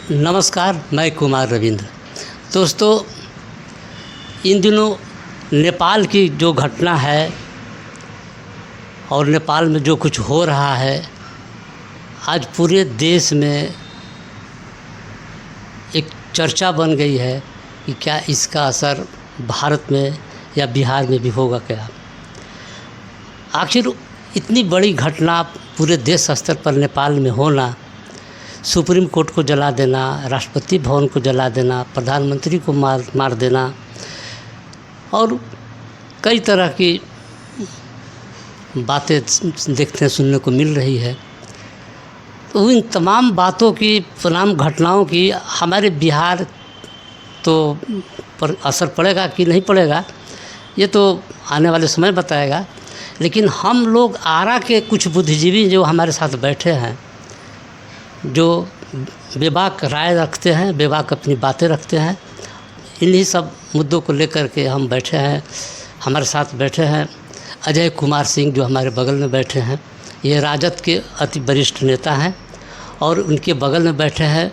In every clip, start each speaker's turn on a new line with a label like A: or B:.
A: नमस्कार, मैं कुमार रविंद्र। दोस्तों, इन दिनों नेपाल की जो घटना है और नेपाल में जो कुछ हो रहा है, आज पूरे देश में एक चर्चा बन गई है कि क्या इसका असर भारत में या बिहार में भी होगा क्या। आखिर इतनी बड़ी घटना पूरे देश स्तर पर नेपाल में होना, सुप्रीम कोर्ट को जला देना, राष्ट्रपति भवन को जला देना, प्रधानमंत्री को मार देना और कई तरह की बातें देखने सुनने को मिल रही है। तो इन तमाम बातों की, तमाम घटनाओं की हमारे बिहार तो पर असर पड़ेगा कि नहीं पड़ेगा, ये तो आने वाले समय बताएगा। लेकिन हम लोग आरा के कुछ बुद्धिजीवी जो हमारे साथ बैठे हैं, जो बेबाक राय रखते हैं, बेबाक अपनी बातें रखते हैं, इन्हीं सब मुद्दों को लेकर के हम बैठे हैं। हमारे साथ बैठे हैं अजय कुमार सिंह, जो हमारे बगल में बैठे हैं। ये राजद के अति वरिष्ठ नेता हैं। और उनके बगल में बैठे हैं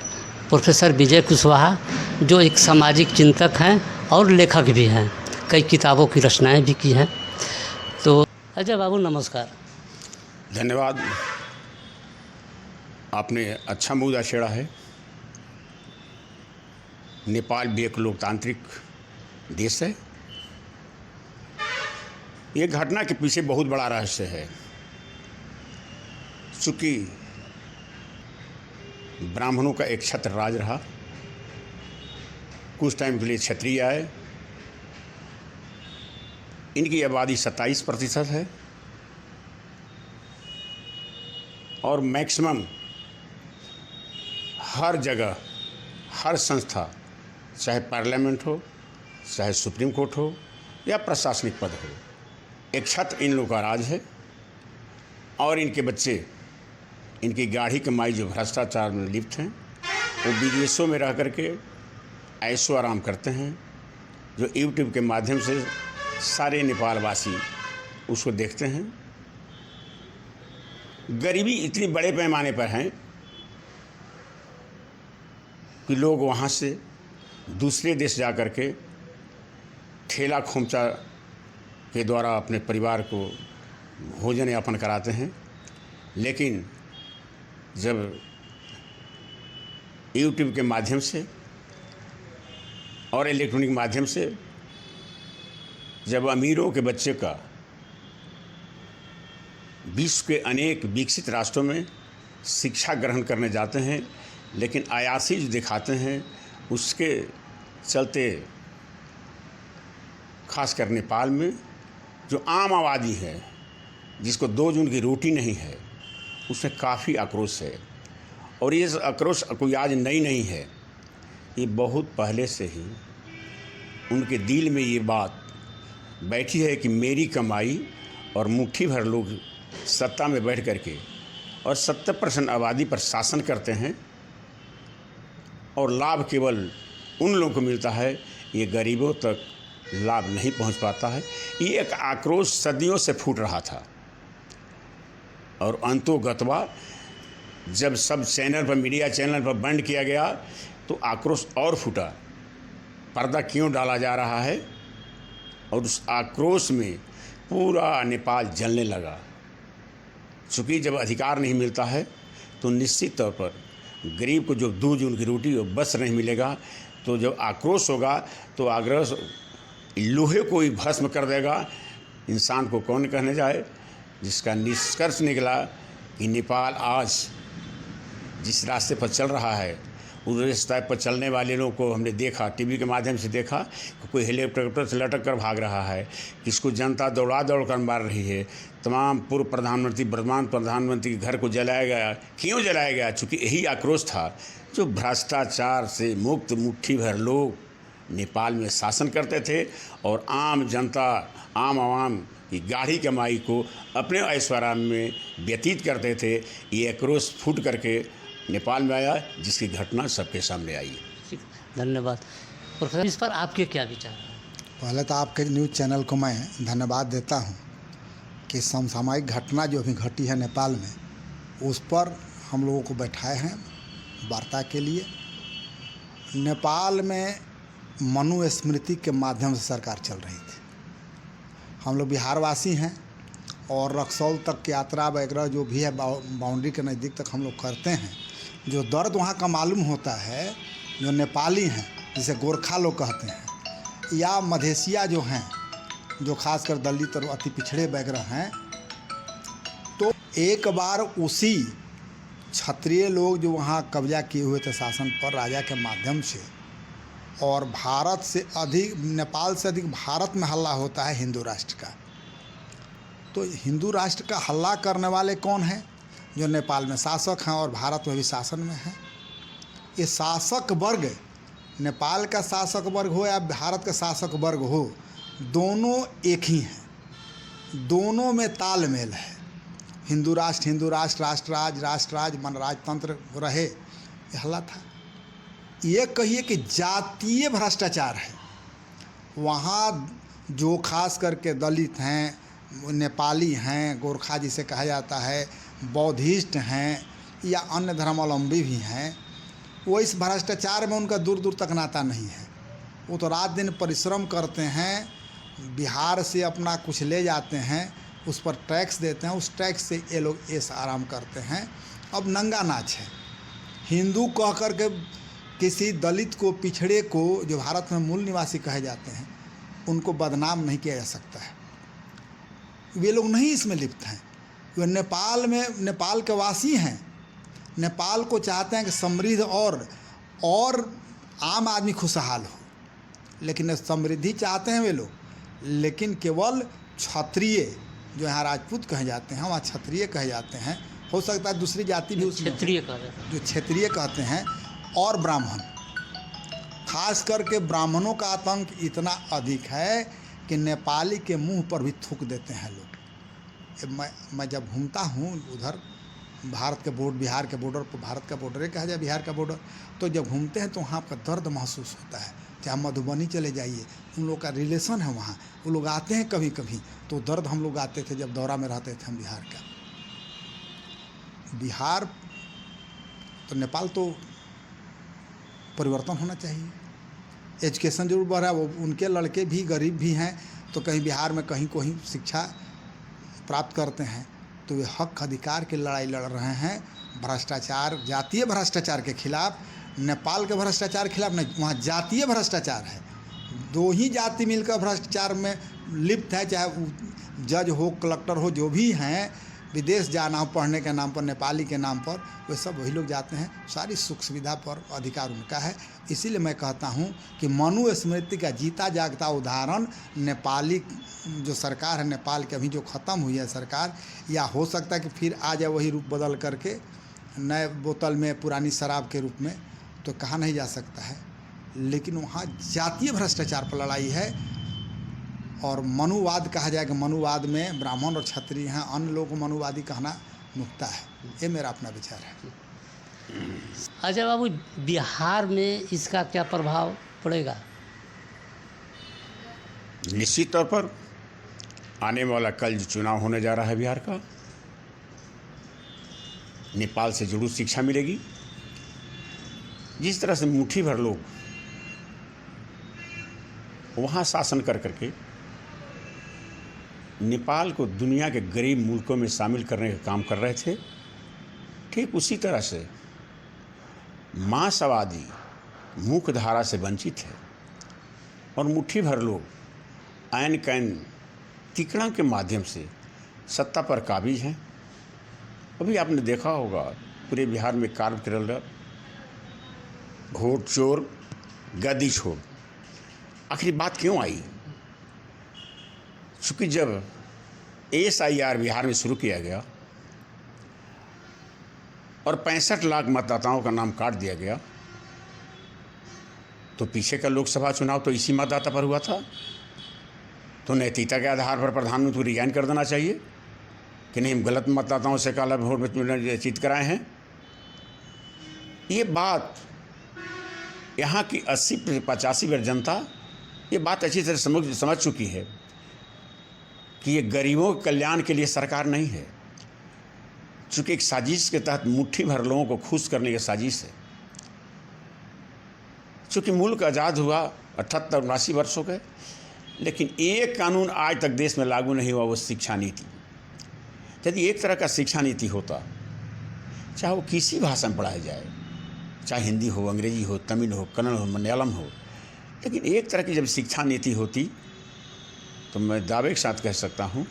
A: प्रोफेसर विजय कुशवाहा, जो एक सामाजिक चिंतक हैं और लेखक भी हैं, कई किताबों की रचनाएं भी की हैं। तो अजय बाबू, नमस्कार।
B: धन्यवाद। आपने अच्छा मुद्दा छेड़ा है। नेपाल भी एक लोकतांत्रिक देश है। ये घटना के पीछे बहुत बड़ा रहस्य है। चूँकि ब्राह्मणों का एक छत्र राज रहा, कुछ टाइम के लिए क्षत्रिय आए। इनकी आबादी 27% है और मैक्सिमम हर जगह, हर संस्था, चाहे पार्लियामेंट हो, चाहे सुप्रीम कोर्ट हो या प्रशासनिक पद हो, एक छत्र इन लोगों का राज है। और इनके बच्चे, इनकी गाढ़ी कमाई जो भ्रष्टाचार में लिप्त हैं, वो विदेशों में रह करके ऐशो आराम करते हैं, जो यूट्यूब के माध्यम से सारे नेपालवासी उसको देखते हैं। गरीबी इतनी बड़े पैमाने पर है कि लोग वहाँ से दूसरे देश जा कर के ठेला खोमचा के द्वारा अपने परिवार को भोजन यापन कराते हैं। लेकिन जब यूट्यूब के माध्यम से और इलेक्ट्रॉनिक माध्यम से जब अमीरों के बच्चे का विश्व के अनेक विकसित राष्ट्रों में शिक्षा ग्रहण करने जाते हैं, लेकिन अयासी जो दिखाते हैं, उसके चलते खासकर नेपाल में जो आम आबादी है, जिसको 2 जून की रोटी नहीं है, उसमें काफ़ी आक्रोश है। और ये आक्रोश कोई आज नई नहीं है, ये बहुत पहले से ही उनके दिल में ये बात बैठी है कि मेरी कमाई और मुट्ठी भर लोग सत्ता में बैठ करके और 70% आबादी पर शासन करते हैं और लाभ केवल उन लोगों को मिलता है, ये गरीबों तक लाभ नहीं पहुंच पाता है। ये एक आक्रोश सदियों से फूट रहा था और अंतोगत्वा जब सब चैनल पर, मीडिया चैनल पर बंद किया गया, तो आक्रोश और फूटा। पर्दा क्यों डाला जा रहा है? और उस आक्रोश में पूरा नेपाल जलने लगा। चूँकि जब अधिकार नहीं मिलता है तो निश्चित तौर पर गरीब को जो 2 जून की रोटी और बस नहीं मिलेगा, तो जब आक्रोश होगा तो आग्रह लोहे को ही भस्म कर देगा। इंसान को कौन कहने जाए? जिसका निष्कर्ष निकला कि नेपाल आज जिस रास्ते पर चल रहा है, उस रास्ते पर चलने वाले लोगों को हमने देखा, टीवी के माध्यम से देखा कि कोई हेलीकॉप्टर से लटक कर भाग रहा है, किसको जनता दौड़ा कर मार रही है। तमाम पूर्व प्रधानमंत्री, वर्तमान प्रधानमंत्री के घर को जलाया गया। क्यों जलाया गया? चूँकि यही आक्रोश था, जो भ्रष्टाचार से मुक्त मुट्ठी भर लोग नेपाल में शासन करते थे और आम जनता, आम आवाम की गाढ़ी कमाई को अपने ऐश्वर्य में व्यतीत करते थे। ये आक्रोश फूट करके नेपाल में आया, जिसकी घटना सबके सामने आई।
A: धन्यवाद प्रोफेसर। इस पर आपके क्या विचार हैं?
C: पहले तो आपके न्यूज़ चैनल को मैं धन्यवाद देता हूं कि समसामयिक घटना जो अभी घटी है नेपाल में, उस पर हम लोगों को बैठाए हैं वार्ता के लिए नेपाल में मनुस्मृति के माध्यम से सरकार चल रही थी। हम लोग बिहारवासी हैं और रक्सौल तक की यात्रा वगैरह जो भी है बाउंड्री के नज़दीक तक हम लोग करते हैं। जो दर्द वहाँ का मालूम होता है, जो नेपाली हैं जिसे गोरखा लोग कहते हैं, या मधेसिया जो हैं, जो खासकर दलित और अति पिछड़े वगैरह हैं, तो एक बार उसी क्षत्रिय लोग जो वहाँ कब्जा किए हुए थे शासन पर राजा के माध्यम से, और भारत से अधिक, नेपाल से अधिक भारत में हल्ला होता है हिंदू राष्ट्र का। तो हिंदू राष्ट्र का हल्ला करने वाले कौन हैं? जो नेपाल में शासक हैं और भारत में भी शासन में हैं। ये शासक वर्ग, नेपाल का शासक वर्ग हो या भारत का शासक वर्ग हो, दोनों एक ही हैं, दोनों में तालमेल है। हिंदू राष्ट्र, राष्ट्रराज, राष्ट्रराज, मनराजतंत्र रहे, ये हल्ला था। ये कहिए कि जातीय भ्रष्टाचार है वहाँ। जो खास करके दलित हैं, नेपाली हैं, गोरखा जिसे कहा जाता है, बौद्धिस्ट हैं या अन्य धर्मावलंबी भी हैं, वो इस भ्रष्टाचार में उनका दूर दूर तक नाता नहीं है। वो तो रात दिन परिश्रम करते हैं, बिहार से अपना कुछ ले जाते हैं, उस पर टैक्स देते हैं, उस टैक्स से ये लोग ऐश आराम करते हैं। अब नंगा नाच है। हिंदू कह कर के किसी दलित को, पिछड़े को, जो भारत में मूल निवासी कहे जाते हैं, उनको बदनाम नहीं किया जा सकता है। वे लोग नहीं इसमें लिप्त हैं। वे नेपाल में, नेपाल के वासी हैं, नेपाल को चाहते हैं कि समृद्ध और आम आदमी खुशहाल हो, लेकिन समृद्धि चाहते हैं वे लोग, लेकिन केवल क्षत्रिय, जो यहाँ राजपूत कहे जाते हैं, वहाँ क्षत्रिय कहे जाते हैं, हो सकता है दूसरी जाति भी उसमें
A: क्षेत्रीय कहते हैं,
C: जो क्षेत्रीय कहते हैं, और ब्राह्मण। खास करके ब्राह्मणों का आतंक इतना अधिक है कि नेपाली के मुंह पर भी थूक देते हैं लोग। मैं जब घूमता हूँ उधर भारत के बॉर्डर, बिहार के बॉर्डर पर, भारत का बॉर्डर कहा जाए बिहार का बॉर्डर, तो जब घूमते हैं तो वहाँ का दर्द महसूस होता है। चाहे मधुबनी चले जाइए, उन लोग का रिलेशन है वहाँ, वो लोग आते हैं कभी कभी, तो दर्द हम लोग आते थे जब दौरा में रहते थे हम बिहार का। बिहार तो नेपाल तो परिवर्तन होना चाहिए। एजुकेशन जरूर बढ़ा, वो उनके लड़के भी गरीब भी हैं, तो कहीं बिहार में कहीं कोई शिक्षा प्राप्त करते हैं, तो वे हक अधिकार की लड़ाई लड़ रहे हैं। भ्रष्टाचार, जातीय भ्रष्टाचार के खिलाफ, नेपाल के भ्रष्टाचार के खिलाफ नहीं, वहाँ जातीय भ्रष्टाचार है। दो ही जाति मिलकर भ्रष्टाचार में लिप्त है, चाहे वो जज हो, कलेक्टर हो, जो भी हैं, विदेश जाना हो पढ़ने के नाम पर, नेपाली के नाम पर, वे सब वही लोग जाते हैं। सारी सुख सुविधा पर अधिकार उनका है। इसीलिए मैं कहता हूँ कि मनुस्मृति का जीता जागता उदाहरण नेपाली जो सरकार है, नेपाल की अभी जो ख़त्म हुई है सरकार, या हो सकता है कि फिर आ जाए वही रूप बदल करके नए बोतल में, पुरानी शराब के रूप में, तो कहा नहीं जा सकता है। लेकिन वहाँ जातीय भ्रष्टाचार पर लड़ाई है। और मनुवाद कहा जाए कि मनुवाद में ब्राह्मण और क्षत्रिय हैं, अन्य लोगों को मनुवादी कहना नुक्ता है। ये मेरा अपना विचार है।
A: अच्छा बाबू, बिहार में इसका क्या प्रभाव पड़ेगा?
B: निश्चित तौर पर आने वाला कल जो चुनाव होने जा रहा है बिहार का, नेपाल से जरूर शिक्षा मिलेगी। जिस तरह से मुट्ठी भर लोग वहाँ शासन कर करके नेपाल को दुनिया के गरीब मुल्कों में शामिल करने का काम कर रहे थे, ठीक उसी तरह से मांसवादी मुख्य धारा से वंचित है और मुट्ठी भर लोग ऐन कैन तिकड़ा के माध्यम से सत्ता पर काबिज हैं। अभी आपने देखा होगा पूरे बिहार में कार किरलर, घोट चोर, गद्दी छोड़। आखिर बात क्यों आई? चूँकि जब SIR बिहार में शुरू किया गया और 65 लाख मतदाताओं का नाम काट दिया गया, तो पीछे का लोकसभा चुनाव तो इसी मतदाता पर हुआ था। तो नैतिकता के आधार पर प्रधानमंत्री को रिजाइन कर देना चाहिए कि नहीं, हम गलत मतदाताओं से काला वोट में जीत कराए हैं। ये बात यहाँ की 80-85% जनता ये बात अच्छी तरह समझ चुकी है कि ये गरीबों के कल्याण के लिए सरकार नहीं है, चूँकि एक साजिश के तहत मुट्ठी भर लोगों को खुश करने की साजिश है। चूँकि मुल्क आज़ाद हुआ 78-79 वर्ष हो गए, लेकिन एक कानून आज तक देश में लागू नहीं हुआ, वो शिक्षा नीति। यदि एक तरह का शिक्षा नीति होता, चाहे वो किसी भाषा में पढ़ाया जाए, चाहे हिंदी हो, अंग्रेजी हो, तमिल हो, कन्नड़ हो, मलयालम हो, लेकिन एक तरह की जब शिक्षा नीति होती तो मैं दावे के साथ कह सकता हूँ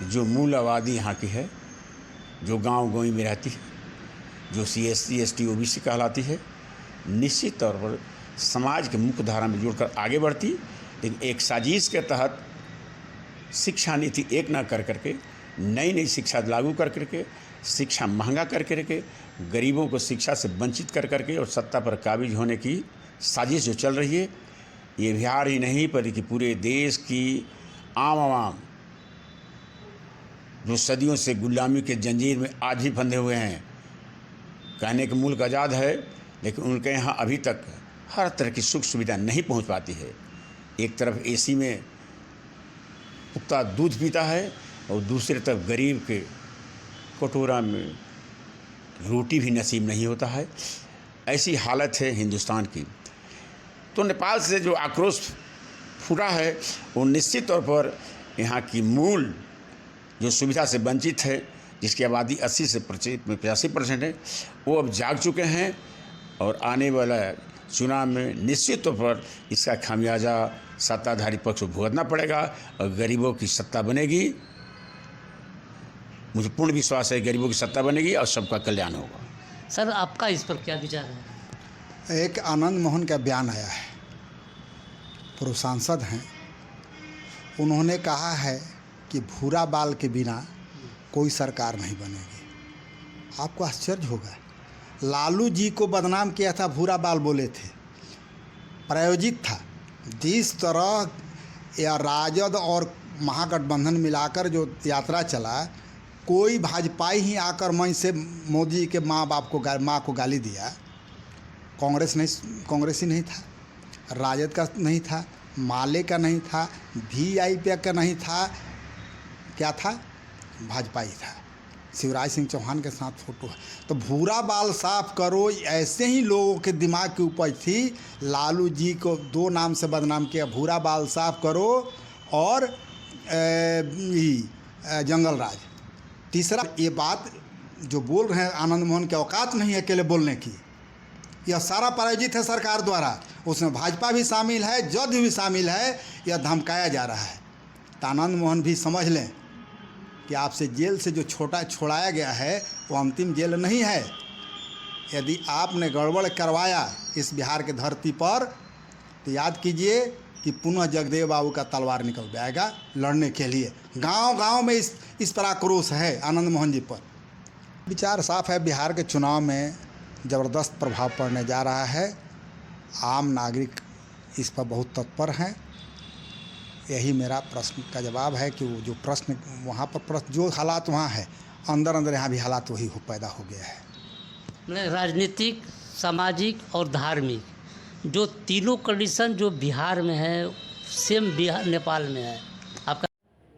B: जो मूल आबादी यहाँ की है, जो गांव गंवई में रहती है, जो CSC ST OBC कहलाती है, निश्चित तौर पर समाज के मुख्य धारा में जुड़कर आगे बढ़ती। लेकिन एक साजिश के तहत शिक्षा नीति एक ना कर करके नई नई शिक्षा लागू कर करके, शिक्षा महंगा कर करके, गरीबों को शिक्षा से वंचित कर करके और सत्ता पर काबिज होने की साजिश जो चल रही है, ये बिहार ही नहीं बल्कि पूरे देश की आवाम जो सदियों से गुलामी के जंजीर में आज भी बंधे हुए हैं। कहने के मुल्क आज़ाद है, लेकिन उनके यहाँ अभी तक हर तरह की सुख सुविधा नहीं पहुँच पाती है। एक तरफ AC में पुख्ता दूध पीता है और दूसरी तरफ गरीब के कटोरा में रोटी भी नसीब नहीं होता है। ऐसी हालत है हिंदुस्तान की। तो नेपाल से जो आक्रोश फूटा है वो निश्चित तौर पर यहाँ की मूल जो सुविधा से वंचित है, जिसकी आबादी 80 से 85% है, वो अब जाग चुके हैं और आने वाला चुनाव में निश्चित तौर पर इसका खामियाजा सत्ताधारी पक्ष को भुगतना पड़ेगा और गरीबों की सत्ता बनेगी। मुझे पूर्ण विश्वास है गरीबों की सत्ता बनेगी और सबका कल्याण होगा।
A: सर, आपका इस पर क्या विचार है?
C: एक आनंद मोहन का बयान आया है, पूर्व सांसद हैं, उन्होंने कहा है कि भूरा बाल के बिना कोई सरकार नहीं बनेगी। आपको आश्चर्य होगा, लालू जी को बदनाम किया था, भूरा बाल बोले थे, प्रायोजित था। जिस तरह या राजद और महागठबंधन मिलाकर जो यात्रा चला, कोई भाजपाई ही आकर मंच से मोदी के माँ को गाली दिया। कांग्रेसी नहीं था, राजद का नहीं था, माले का नहीं था, VIP का नहीं था, क्या था? भाजपा ही था। शिवराज सिंह चौहान के साथ फोटो है। तो भूरा बाल साफ करो, ऐसे ही लोगों के दिमाग की उपज थी। लालू जी को 2 नाम से बदनाम किया, भूरा बाल साफ करो और जंगल राज। तीसरा, ये बात जो बोल रहे हैं आनंद मोहन की औकात नहीं है अकेले बोलने की, यह सारा प्रायोजित है सरकार द्वारा। उसमें भाजपा भी शामिल है, जदयू भी शामिल है। यह धमकाया जा रहा है। तो आनंद मोहन भी समझ लें कि आपसे जेल से जो छोड़ाया गया है वो अंतिम जेल नहीं है। यदि आपने गड़बड़ करवाया इस बिहार के धरती पर, तो याद कीजिए कि पुनः जगदेव बाबू का तलवार निकल जाएगा लड़ने के लिए। गांव-गांव में इस पर आक्रोश है आनंद मोहन जी पर। विचार साफ है, बिहार के चुनाव में ज़बरदस्त प्रभाव पड़ने जा रहा है। आम नागरिक इस पर बहुत तत्पर हैं। यही मेरा प्रश्न का जवाब है कि वो जो प्रश्न वहाँ पर जो हालात वहाँ है, अंदर यहाँ भी हालात वही पैदा हो गया है।
A: मतलब राजनीतिक, सामाजिक और धार्मिक जो तीनों कंडीशन जो बिहार में है, सेम बिहार नेपाल में है। आपका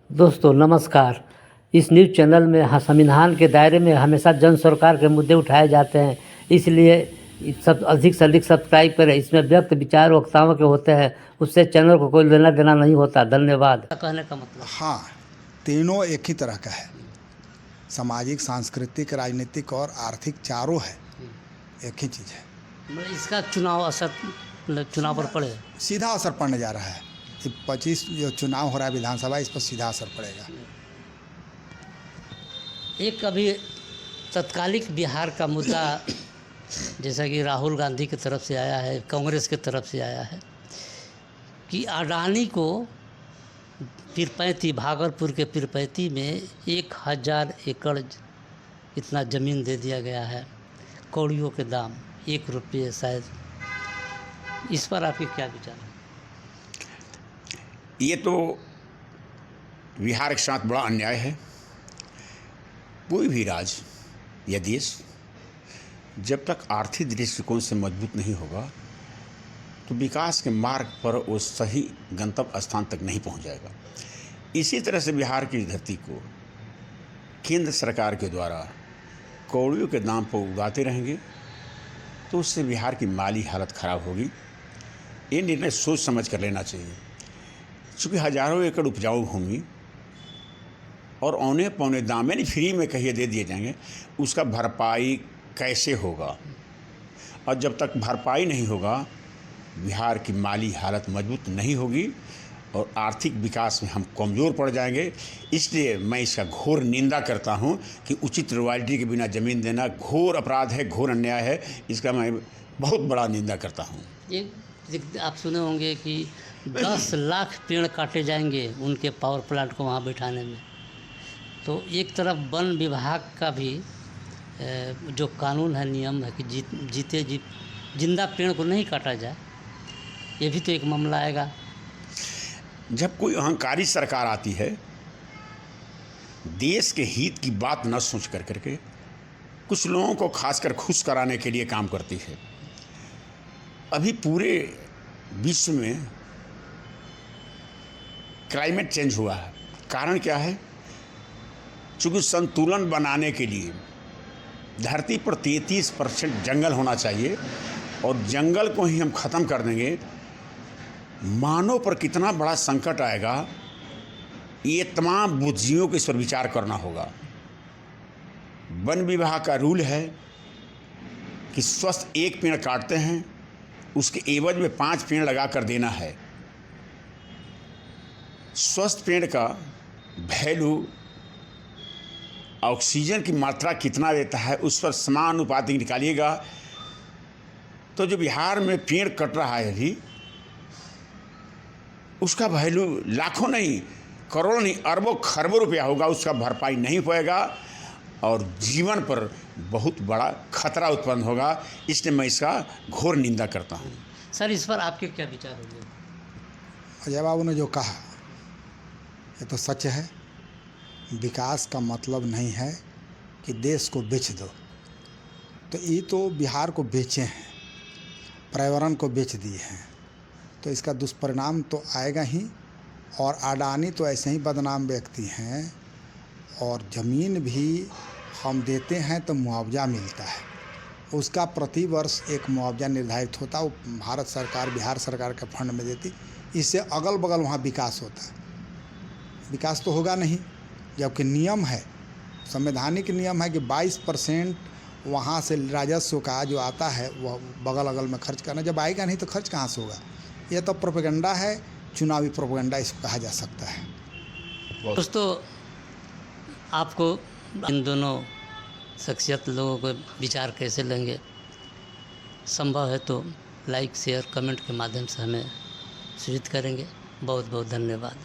A: दोस्तों नमस्कार। इस न्यूज़ चैनल में संविधान के दायरे में हमेशा जन सरकार के मुद्दे उठाए जाते हैं, इसलिए सब अधिक से अधिक सब्सक्राइब करें। इसमें व्यक्त विचार वक्ताओं के होते हैं, उससे चैनल को कोई लेना देना नहीं होता। धन्यवाद। कहने का मतलब,
C: हाँ, तीनों एक ही तरह का है, सामाजिक, सांस्कृतिक, राजनीतिक और आर्थिक, चारों है, एक ही चीज़ है।
A: मतलब इसका चुनाव असर चुनाव पर पड़ेगा,
C: सीधा असर पड़ने जा रहा है। 25 जो चुनाव हो रहा है विधानसभा, इस पर सीधा असर पड़ेगा।
A: एक अभी तत्कालिक बिहार का मुद्दा जैसा कि राहुल गांधी की तरफ से आया है, कांग्रेस की तरफ से आया है कि अडानी को पीरपैंती, भागलपुर के पीरपैंती में 1000 एकड़ इतना ज़मीन दे दिया गया है, कौड़ियों के दाम, 1 रुपये शायद। इस पर आपके क्या विचार है?
B: ये तो बिहार के साथ बड़ा अन्याय है। कोई भी राज्य या देश जब तक आर्थिक दृष्टिकोण से मजबूत नहीं होगा तो विकास के मार्ग पर वो सही गंतव्य स्थान तक नहीं पहुंच जाएगा। इसी तरह से बिहार की धरती को केंद्र सरकार के द्वारा कौड़ियों के दाम पर उगाते रहेंगे तो उससे बिहार की माली हालत ख़राब होगी। ये निर्णय सोच समझ कर लेना चाहिए, क्योंकि हज़ारों एकड़ उपजाऊ भूमि और औने पौने दाम यानी फ्री में कहिए दे दिए जाएंगे, उसका भरपाई कैसे होगा? और जब तक भरपाई नहीं होगा, बिहार की माली हालत मजबूत नहीं होगी और आर्थिक विकास में हम कमज़ोर पड़ जाएंगे। इसलिए मैं इसका घोर निंदा करता हूं कि उचित रॉयल्टी के बिना ज़मीन देना घोर अपराध है, घोर अन्याय है। इसका मैं बहुत बड़ा निंदा करता हूं।
A: एक आप सुने होंगे कि 10 लाख पेड़ काटे जाएंगे उनके पावर प्लांट को वहाँ बैठाने में। तो एक तरफ वन विभाग का भी जो कानून है, नियम है कि जीते जी जिंदा पेड़ को नहीं काटा जाए, ये भी तो एक मामला आएगा।
B: जब कोई अहंकारी सरकार आती है, देश के हित की बात न सोच कर करके कुछ लोगों को खासकर खुश कराने के लिए काम करती है। अभी पूरे विश्व में क्लाइमेट चेंज हुआ है। कारण क्या है? चूँकि संतुलन बनाने के लिए धरती पर 33% जंगल होना चाहिए और जंगल को ही हम ख़त्म कर देंगे, मानव पर कितना बड़ा संकट आएगा, ये तमाम बुद्धिजीवियों को इस पर विचार करना होगा। वन विभाग का रूल है कि स्वस्थ एक पेड़ काटते हैं, उसके एवज में 5 पेड़ लगा कर देना है। स्वस्थ पेड़ का वैल्यू ऑक्सीजन की मात्रा कितना देता है, उस पर समानुपातिक निकालिएगा। तो जो बिहार में पेड़ कट रहा है अभी, उसका वैल्यू लाखों नहीं, करोड़ों नहीं, अरबों खरबों रुपया होगा, उसका भरपाई नहीं होएगा और जीवन पर बहुत बड़ा खतरा उत्पन्न होगा। इसलिए मैं इसका घोर निंदा करता हूँ।
A: सर, इस पर आपके क्या विचार होंगे?
C: अजय बाबू ने जो कहा ये तो सच है। विकास का मतलब नहीं है कि देश को बेच दो। तो ये तो बिहार को बेचे हैं, पर्यावरण को बेच दिए हैं, तो इसका दुष्परिणाम तो आएगा ही। और अडानी तो ऐसे ही बदनाम व्यक्ति हैं। और ज़मीन भी हम देते हैं तो मुआवजा मिलता है, उसका प्रति वर्ष एक मुआवजा निर्धारित होता है, वो भारत सरकार, बिहार सरकार के फंड में देती। इससे अगल बगल वहाँ विकास होता है। विकास तो होगा नहीं, जबकि नियम है, संवैधानिक नियम है कि 22% वहाँ से राजस्व का जो आता है वह बगल अगल में खर्च करना। जब आएगा नहीं तो खर्च कहाँ से होगा? ये तो प्रोपेगेंडा है, चुनावी प्रोपेगेंडा इसको कहा जा सकता है।
A: दोस्तों, आपको इन दोनों शख्सियत लोगों के विचार कैसे लेंगे, संभव है तो लाइक, शेयर, कमेंट के माध्यम से हमें सूचित करेंगे। बहुत बहुत धन्यवाद।